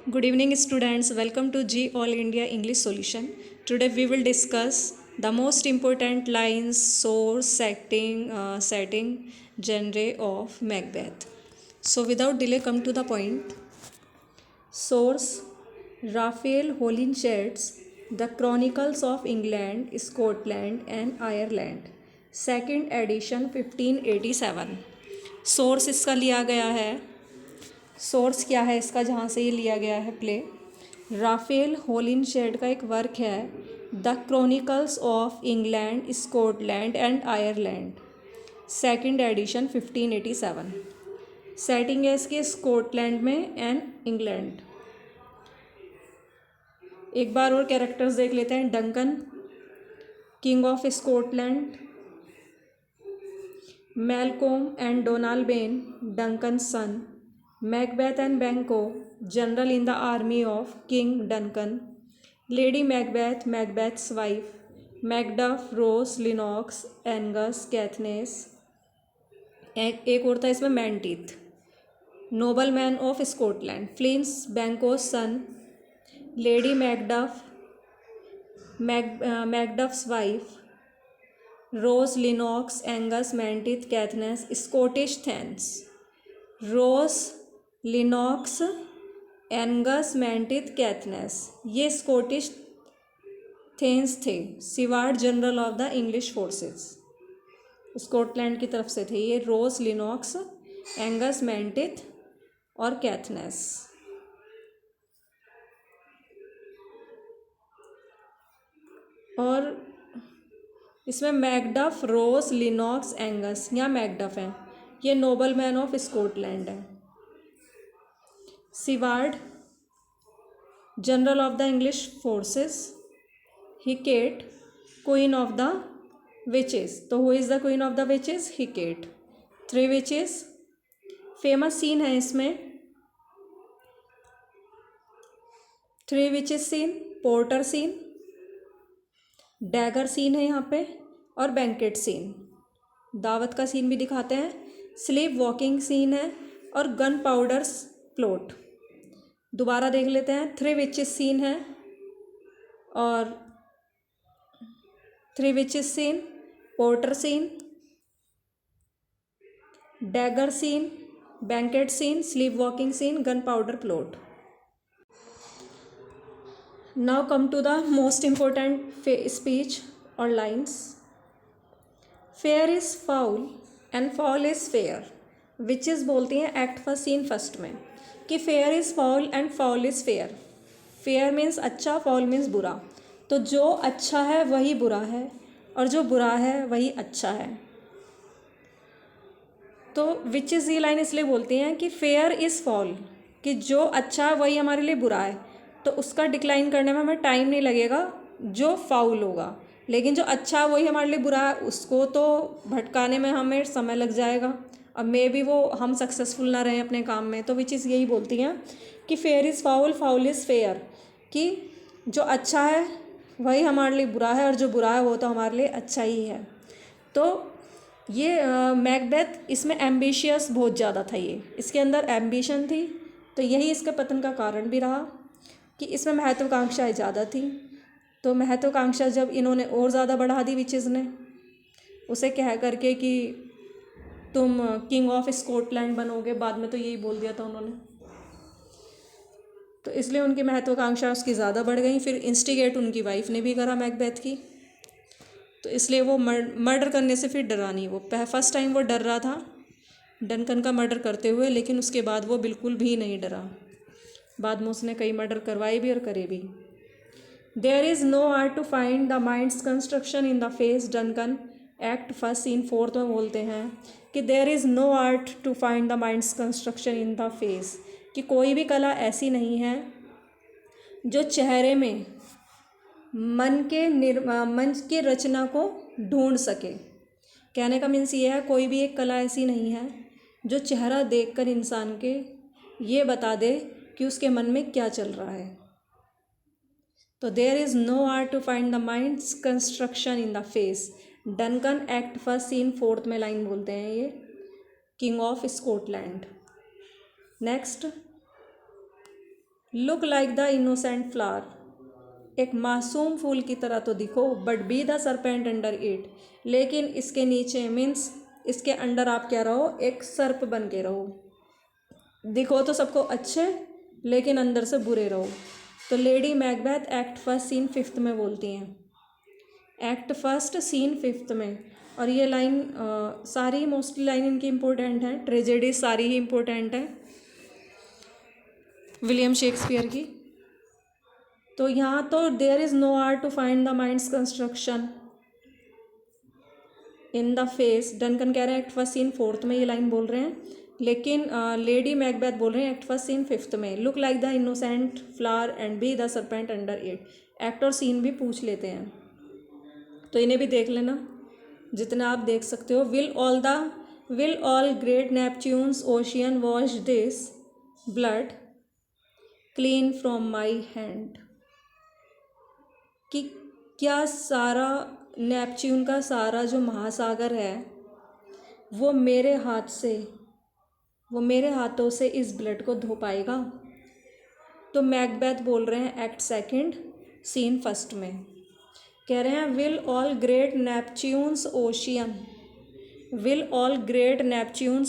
Good evening, students. Welcome to G All India English Solution. Today we will discuss the most important lines, source, setting, genre of Macbeth. So, without delay, come to the point. Source: Raphael Holinshed's The Chronicles of England, Scotland and Ireland, second edition 1587. Source इसका लिया गया है, source क्या है इसका जहाँ से ये लिया गया है प्ले, राफेल होलिनशेड का एक वर्क है the chronicles of England, Scotland and Ireland, second edition 1587. Setting है इसके स्कॉटलैंड में एंड इंग्लैंड. एक बार और कैरेक्टर्स देख लेते हैं. Duncan, king of Scotland. Malcolm and Donalbain, Duncan son. Macbeth and Banquo, general in the army of king Duncan. Lady Macbeth, Macbeth's wife. Macduff, Ross, Lennox, Angus, Caithness. एक और था इसमें Menteith. Noble man of Scotland, Fleance, Banquo's son. Lady Macduff, Macduff's wife. Ross, Lennox, Angus, Menteith, Caithness. Scottish thanes, Ross, Lennox, Angus, Menteith, Caithness. ये Scottish thanes थे, Siward general of the English forces. Scotland की तरफ से थे ये. रोस, Lennox, Angus, मैंटीथ और Caithness. और इसमें मैकडफ, रोस, लिनॉक्स, एंगस, यहाँ मैकडफ है. ये नोबल मैन ऑफ स्कॉटलैंड है. Siward general of the English forces. Hecate, queen of the witches. तो who is the queen of the witches? Hecate. 3 witches. Famous scene है इसमें. 3 witches scene, porter scene, dagger scene है यहाँ पे और banquet scene, दावत का सीन भी दिखाते हैं. स्लीप वॉकिंग सीन है और गन पाउडर्स प्लॉट. दोबारा देख लेते हैं. 3 विचेस सीन है और 3 witches scene, porter scene, dagger scene, banquet scene, sleepwalking scene, gunpowder plot. Now come to the most important speech or lines. Fair is foul and foul is fair. Witches बोलती हैं act first scene first में कि fair is foul and foul is fair. Fair means अच्छा, foul means बुरा. तो जो अच्छा है वही बुरा है और जो बुरा है वही अच्छा है. तो विचेस ये लाइन इसलिए बोलती हैं कि फेयर इज़ फाउल, कि जो अच्छा है वही हमारे लिए बुरा है. तो उसका डिक्लाइन करने में हमें टाइम नहीं लगेगा जो फाउल होगा, लेकिन जो अच्छा है वही हमारे लिए बुरा है उसको तो भटकाने में हमें समय लग जाएगा. अब मे भी वो हम सक्सेसफुल ना रहें अपने काम में. तो विच इज़ यही बोलती हैं कि fair is foul, foul is fair, कि जो अच्छा है वही हमारे लिए बुरा है और जो बुरा है वो तो हमारे लिए अच्छा ही है. तो ये मैकबेथ इसमें एम्बिशियस बहुत ज़्यादा था. ये इसके अंदर एम्बिशन थी, तो यही इसके पतन का कारण भी रहा कि इसमें महत्वाकांक्षाएँ ज़्यादा थी. तो महत्वाकांक्षा जब इन्होंने और ज़्यादा बढ़ा दी विचेज़ ने, उसे कह करके कि तुम किंग ऑफ स्कॉटलैंड बनोगे, बाद में तो यही बोल दिया था उन्होंने. तो इसलिए उनकी महत्वाकांक्षा उसकी ज़्यादा बढ़ गई. फिर इंस्टिगेट उनकी वाइफ ने भी करा मैकबेथ की. तो इसलिए वो मर्डर करने से फिर डरा नहीं. वो फर्स्ट टाइम वो डर रहा था डंकन का मर्डर करते हुए, लेकिन उसके बाद वो बिल्कुल भी नहीं डरा. बाद में उसने कई मर्डर करवाए भी और करे भी. There is no art to find the mind's construction in the face. Duncan act first scene fourth में बोलते हैं कि there is no art to find the mind's construction in the face, कि कोई भी कला ऐसी नहीं है जो चेहरे में मन के रचना को ढूंढ सके. कहने का मीन्स ये है, कोई भी एक कला ऐसी नहीं है जो चेहरा देखकर इंसान के ये बता दे कि उसके मन में क्या चल रहा है. तो there is no art to find the mind's construction in the face. Duncan act first scene fourth में लाइन बोलते हैं ये, king of Scotland. Next, look like the innocent flower, एक मासूम फूल की तरह तो दिखो, but be the serpent under it, लेकिन इसके नीचे मीन्स इसके अंडर आप क्या रहो, एक सर्प बन के रहो। दिखो तो सबको अच्छे लेकिन अंदर से बुरे रहो। तो lady Macbeth act first scene fifth में बोलती हैं, एक्ट फर्स्ट सीन फिफ्थ में। और ये लाइन सारी मोस्टली लाइन इनकी इम्पोर्टेंट है, ट्रेजेडी सारी ही इम्पोर्टेंट है विलियम शेक्सपियर की। तो यहाँ तो there is no art to find the mind's construction in the face, Duncan कह रहे हैं एक्ट फर्स्ट सीन फोर्थ में ये लाइन बोल रहे हैं, लेकिन लेडी मैकबेथ बोल रहे हैं एक्ट फर्स्ट सीन फिफ्थ में, look like the innocent flower and B the serpent under it. Act और सीन भी पूछ लेते हैं तो इन्हें भी देख लेना जितना आप देख सकते हो। Will all great Neptune's ocean wash this blood clean from my hand, कि क्या सारा नेपच्यून का सारा जो महासागर है वो मेरे हाथों से इस ब्लड को धो पाएगा। तो मैकबेथ बोल रहे हैं एक्ट सेकंड सीन फर्स्ट में, कह रहे हैं will all great Neptune's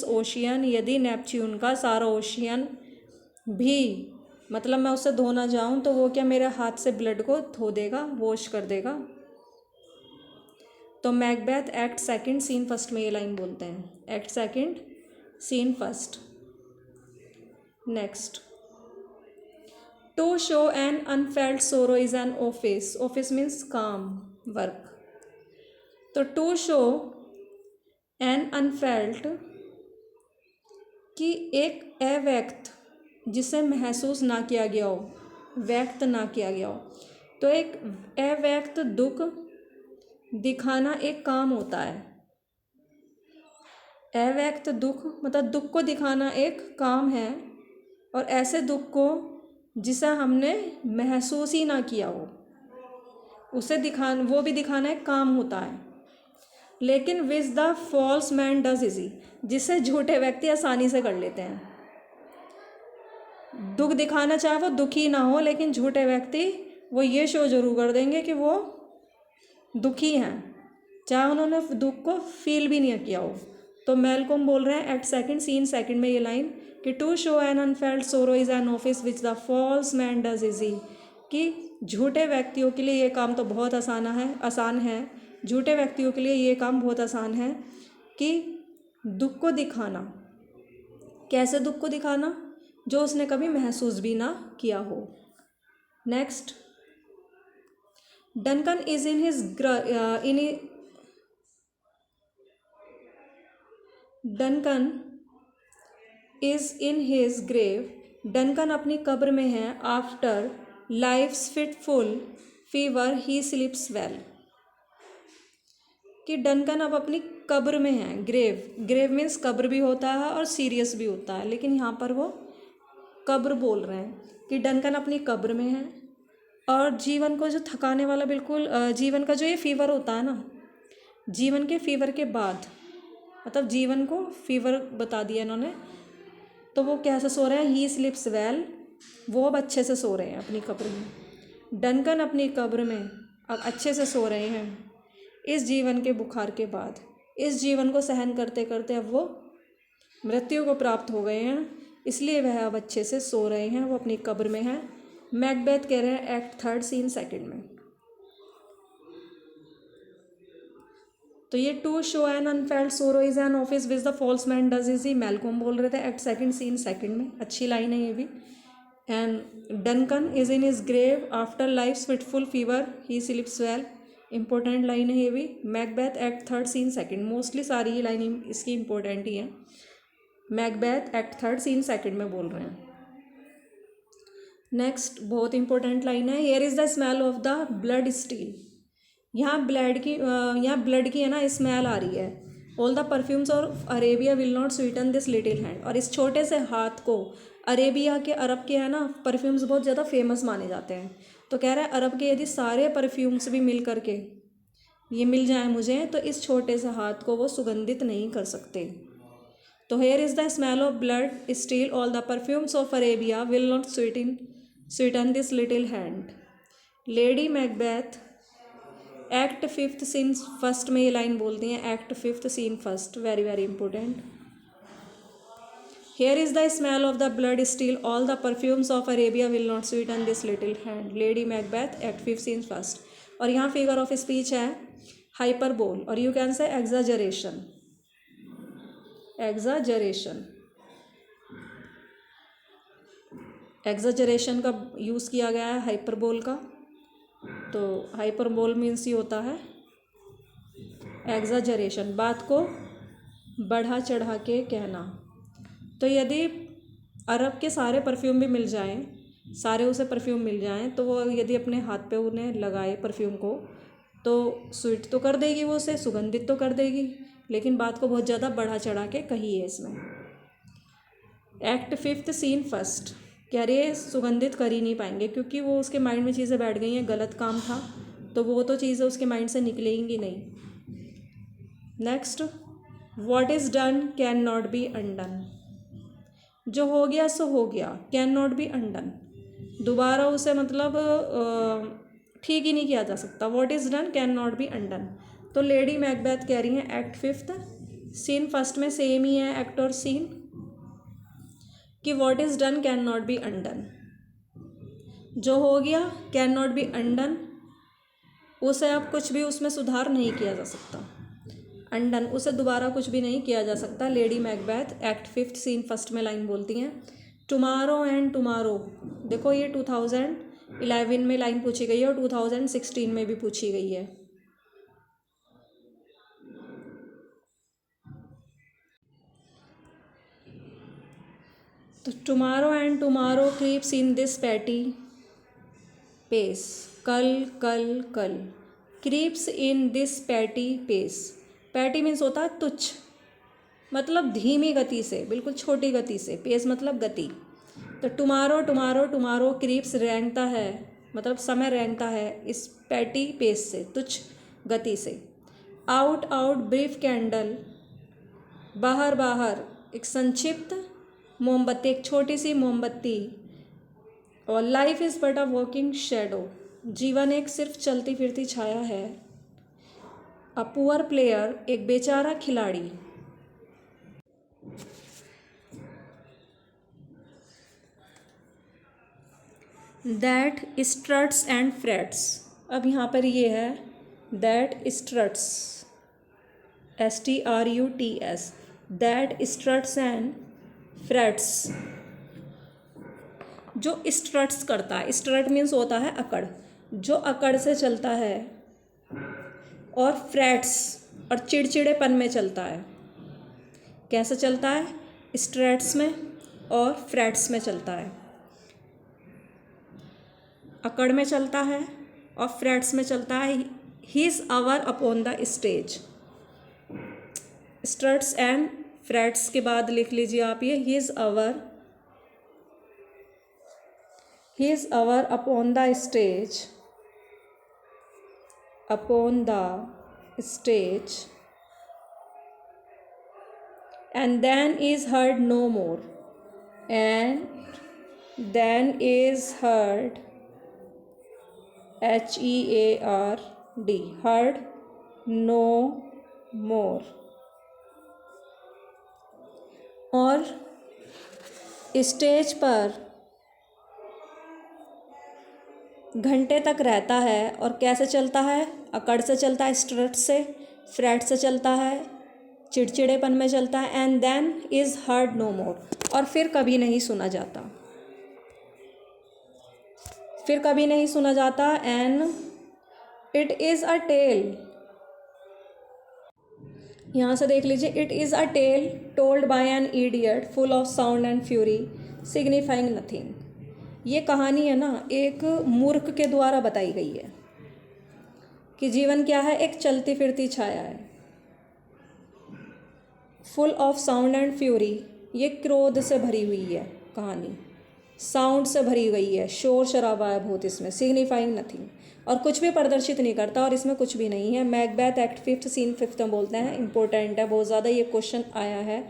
ocean, यदि नेपच्यून का सारा ओशियन भी, मतलब मैं उससे धो ना जाऊँ तो वो क्या मेरे हाथ से ब्लड को धो देगा, वॉश कर देगा। तो Macbeth act second scene first में ये लाइन बोलते हैं, act second scene first. Next, to show an unfelt sorrow is an office, office means काम वर्क। तो टू शो एन अनफेल्ट, कि एक अव्यक्त जिसे महसूस ना किया गया हो, व्यक्त ना किया गया हो, तो एक अव्यक्त दुख दिखाना एक काम होता है। अव्यक्त दुख मतलब दुख को दिखाना एक काम है, और ऐसे दुख को जिसे हमने महसूस ही ना किया हो उसे वो भी दिखाना एक काम होता है। लेकिन which the false man does easy, जिसे झूठे व्यक्ति आसानी से कर लेते हैं। दुख दिखाना चाहे वो दुखी ना हो, लेकिन झूठे व्यक्ति वो ये शो जरूर कर देंगे कि वो दुखी हैं, चाहे उन्होंने दुख को फील भी नहीं किया हो। तो मैलकॉम बोल रहे हैं एक्ट सेकंड सीन सेकंड में ये लाइन कि to show an unfelt sorrow is an office which the false man does easy, कि झूठे व्यक्तियों के लिए ये काम तो बहुत आसान है, झूठे व्यक्तियों के लिए ये काम बहुत आसान है कि दुख को दिखाना। कैसे दुख को दिखाना? जो उसने कभी महसूस भी ना किया हो। Next, Duncan is in his Duncan is in his grave, Duncan अपनी कब्र में है। After life's fitful fever he sleeps well, कि डनकन अब अपनी कब्र में है। ग्रेव मीन्स कब्र भी होता है और सीरियस भी होता है, लेकिन यहाँ पर वो कब्र बोल रहे हैं कि डनकन अपनी कब्र में है। और जीवन को जो थकाने वाला बिल्कुल जीवन का जो ये फीवर होता है ना, जीवन के फीवर के बाद, मतलब जीवन को फीवर बता दिया इन्होंने, तो वो कैसे सो रहे हैं? ही स्लीप्स वेल, वो अब अच्छे से सो रहे हैं अपनी कब्र में। डनकन अपनी कब्र में अब अच्छे से सो रहे हैं इस जीवन के बुखार के बाद। इस जीवन को सहन करते करते अब वो मृत्यु को प्राप्त हो गए हैं, इसलिए वह अब अच्छे से सो रहे हैं, वो अपनी कब्र में हैं। मैकबेथ कह रहे हैं एक्ट थर्ड सीन सेकंड में। तो ये to show an unfelt sorrow is an office which the false man does easy, Malcolm बोल रहे थे एक्ट सेकंड सीन सेकंड में। अच्छी लाइन है ये भी। And Duncan is in his grave after life's fitful fever he sleeps well, important line है ये भी। Macbeth act third scene second, mostly सारी ही लाइन इसकी इंपॉर्टेंट ही है। Macbeth act third scene second में बोल रहे हैं। नेक्स्ट बहुत इंपॉर्टेंट लाइन है, here is the smell of the blood still. यहाँ ब्लड की है ना स्मेल आ रही है। All the perfumes of Arabia will not Sutton this little hand, और इस छोटे से हाथ को अरेबिया के, अरब के है ना परफ्यूम्स बहुत ज़्यादा फेमस माने जाते हैं। तो कह रहा है अरब के यदि सारे परफ्यूम्स भी मिल करके ये मिल जाए मुझे, तो इस छोटे से हाथ को वो सुगंधित नहीं कर सकते। तो here is the smell of blood still, all the perfumes of Arabia will not sweeten sweeten this little hand. Lady Macbeth act fifth scene first में ये लाइन बोलती हैं, act fifth scene first, very very important. Here is the smell of the blood still, all the perfumes of Arabia will not sweeten this little hand. Lady Macbeth, Act 5 Scene First। और यहाँ figure of speech है hyperbole और you can say exaggeration. Exaggeration, exaggeration का use किया गया है hyperbole का। तो हाइपरबोल मीन्स ये होता है एग्जाजरेशन, बात को बढ़ा चढ़ा के कहना। तो यदि अरब के सारे परफ्यूम भी मिल जाएं, सारे उसे परफ्यूम मिल जाएं, तो वो यदि अपने हाथ पे उन्हें लगाए परफ्यूम को, तो स्वीट तो कर देगी, वो उसे सुगंधित तो कर देगी, लेकिन बात को बहुत ज़्यादा बढ़ा चढ़ा के कही है इसमें। एक्ट फिफ्थ सीन फर्स्ट, कह रही है सुगंधित कर ही नहीं पाएंगे क्योंकि वो उसके माइंड में चीज़ें बैठ गई हैं, गलत काम था तो वो तो चीज़ें उसके माइंड से निकलेंगी नहीं। Next, what is done can not be undone. जो हो गया सो हो गया, कैन नॉट बी अनडन, दोबारा उसे मतलब ठीक ही नहीं किया जा सकता। What is done can not be undone. तो लेडी मैकबेथ कह रही हैं एक्ट फिफ्थ सीन फर्स्ट में सेम ही है एक्ट और सीन कि what is done can not be undone. जो हो गया कैन नॉट बी अनडन, उसे अब कुछ भी उसमें सुधार नहीं किया जा सकता। अनडन, उसे दोबारा कुछ भी नहीं किया जा सकता। Lady Macbeth act fifth scene first में लाइन बोलती हैं टुमारो एंड टुमारो। देखो ये 2011 में लाइन पूछी गई है और 2016 में भी पूछी गई है। तो tomorrow and tomorrow creeps in this petty pace, कल कल कल, creeps in this petty pace. Petty means होता है तुच्छ, मतलब धीमी गति से, बिल्कुल छोटी गति से, पेस मतलब गति। तो टुमारो टुमारो टुमारो क्रीप्स रेंगता है, मतलब समय रेंगता है इस पैटी पेस से, तुच्छ गति से। आउट आउट ब्रीफ कैंडल, बाहर बाहर एक संक्षिप्त मोमबत्ती, एक छोटी सी मोमबत्ती। और life is but a walking shadow, जीवन एक सिर्फ चलती फिरती छाया है। अ पुअर प्लेयर, एक बेचारा खिलाड़ी। दैट स्ट्रट्स एंड फ्रेट्स, अब यहाँ पर ये है that struts, STRUTS, that struts and frets. जो स्ट्रट्स करता है, स्ट्रट मीन्स होता है अकड़, जो अकड़ से चलता है, और फ्रेट्स और चिड़चिड़ेपन में चलता है। कैसे चलता है? स्ट्रेट्स में और फ्रेट्स में चलता है, अकड़ में चलता है और फ्रेट्स में चलता है। He is hour upon the stage. Struts and frets के बाद लिख लीजिए आप ये, he is hour upon the stage, upon the stage, and then is heard no more, and then is heard, HEARD, heard no more। और stage पर घंटे तक रहता है, और कैसे चलता है? अकड़ से चलता है, स्ट्रट से, फ्रेट से चलता है, चिड़चिड़ेपन में चलता है। And then is heard no more, और फिर कभी नहीं सुना जाता, फिर कभी नहीं सुना जाता। And it is a tale, यहाँ से देख लीजिए, it is a tale told by an idiot full of sound and fury signifying nothing. ये कहानी है ना, एक मूर्ख के द्वारा बताई गई है कि जीवन क्या है, एक चलती फिरती छाया है। Full of sound and fury, ये क्रोध से भरी हुई है कहानी, साउंड से भरी गई है, शोर शराबा है बहुत इसमें। सिग्निफाइंग नथिंग, और कुछ भी प्रदर्शित नहीं करता, और इसमें कुछ भी नहीं है। Macbeth act fifth scene fifth में बोलते हैं, इंपॉर्टेंट है बहुत ज़्यादा। ये क्वेश्चन आया है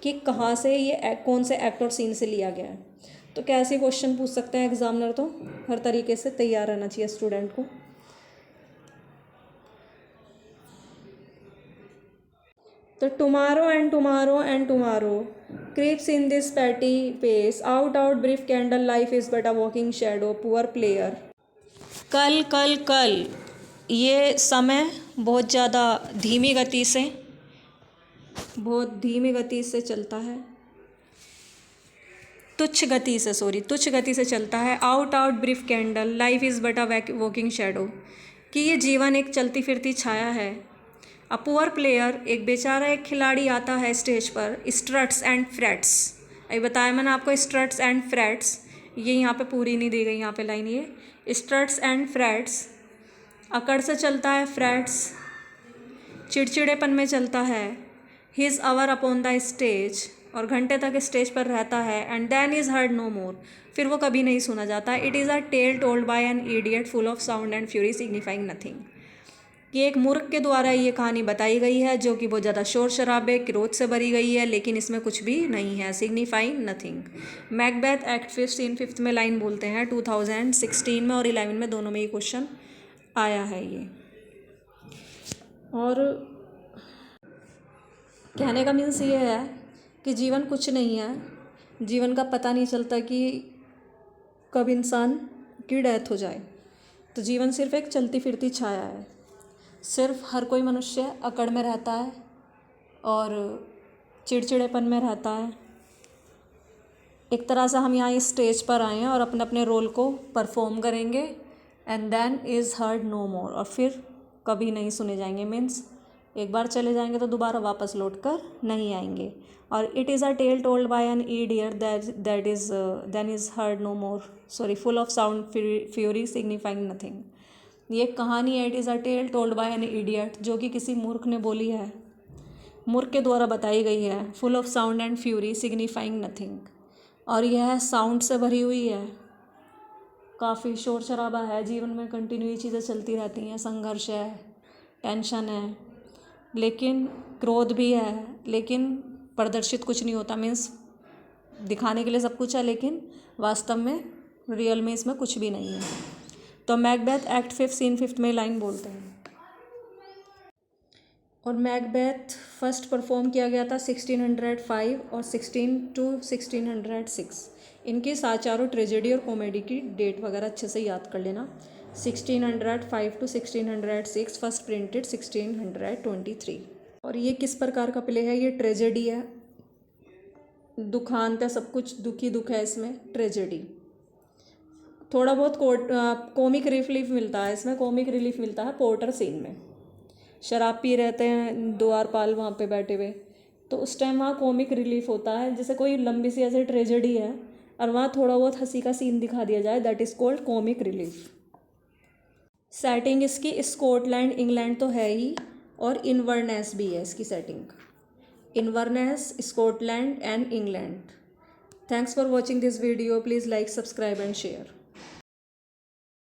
कि कहाँ से ये कौन से एक्ट और सीन से लिया गया है। तो कैसे क्वेश्चन पूछ सकते हैं एग्जामिनर, तो हर तरीके से तैयार रहना चाहिए स्टूडेंट को। तो tomorrow and tomorrow and tomorrow creeps in this petty pace, out out brief candle, life is but a walking shadow, poor player. कल कल कल, ये समय बहुत ज़्यादा धीमी गति से चलता है, तुच्छ गति से चलता है। Out out brief candle, life is but a walking shadow, कि ये जीवन एक चलती फिरती छाया है। अ पुअर प्लेयर, एक बेचारा एक खिलाड़ी आता है स्टेज पर। स्ट्रट्स एंड फ्रेट्स, अभी बताया मैंने आपको, स्ट्रट्स एंड फ्रेट्स, ये यहाँ पे पूरी नहीं दी गई, यहाँ पे लाइन ये स्ट्रट्स एंड फ्रेट्स। अकड़ से चलता है, फ्रेट्स चिड़चिड़ेपन में चलता है। His hour upon the stage, और घंटे तक स्टेज पर रहता है। And then is heard no more, फिर वो कभी नहीं सुना जाता। It is a tale told by an idiot full of sound and fury signifying nothing, ये एक मूर्ख के द्वारा ये कहानी बताई गई है जो कि बहुत ज़्यादा शोर शराबे क्रोध से भरी गई है, लेकिन इसमें कुछ भी नहीं है, signifying nothing. Macbeth act 5 scene 5 में लाइन बोलते हैं 2016 में और 11 में, दोनों में ये क्वेश्चन आया है ये। और कहने का मीन्स ये है कि जीवन कुछ नहीं है, जीवन का पता नहीं चलता कि कब इंसान की डेथ हो जाए। तो जीवन सिर्फ एक चलती फिरती छाया है, सिर्फ हर कोई मनुष्य अकड़ में रहता है और चिड़चिड़ेपन में रहता है। एक तरह से हम यहाँ इस स्टेज पर आए हैं और अपने अपने रोल को परफॉर्म करेंगे। And then is heard no more, और फिर कभी नहीं सुने जाएंगे, मीन्स एक बार चले जाएंगे तो दोबारा वापस लौट कर नहीं आएंगे। और it is a tale told by an idiot that is then is heard no more, full of sound fury signifying nothing. ये एक कहानी है, it is a tale told by an idiot, जो कि किसी मूर्ख ने बोली है, मूर्ख के द्वारा बताई गई है। Full of sound and fury signifying nothing, और यह साउंड से भरी हुई है, काफ़ी शोर शराबा है, जीवन में कंटिन्यू चीज़ें चलती रहती हैं, संघर्ष है, टेंशन है, लेकिन क्रोध भी है, लेकिन प्रदर्शित कुछ नहीं होता, मीन्स दिखाने के लिए सब कुछ है, लेकिन वास्तव में रियल में इसमें कुछ भी नहीं है। तो मैकबेथ एक्ट 5 सीन 5 में लाइन बोलते हैं। और मैकबेथ फर्स्ट परफॉर्म किया गया था 1605 और 16 to 1606। इनकी चारों ट्रेजेडी और कॉमेडी की डेट वगैरह अच्छे से याद कर लेना। 1605 to 1606, फर्स्ट प्रिंटेड 1623। और ये किस प्रकार का प्ले है? ये ट्रेजेडी है, दुखांत है, सब कुछ दुखी दुख है इसमें, ट्रेजेडी। थोड़ा बहुत कॉमिक रिलीफ मिलता है इसमें, कॉमिक रिलीफ मिलता है पोर्टर सीन में। शराब पी रहते हैं द्वारपाल वहाँ पे बैठे हुए, तो उस टाइम वहाँ कॉमिक रिलीफ होता है, जैसे कोई लंबी सी ऐसे ट्रेजेडी है और वहाँ थोड़ा बहुत हंसी का सीन दिखा दिया जाए, that is called comic relief. Setting इसकी स्कॉटलैंड इंग्लैंड तो है ही, और इन्वर्नेस भी है इसकी setting, Inverness, Scotland and England. Thanks for watching this video, please like, subscribe and share.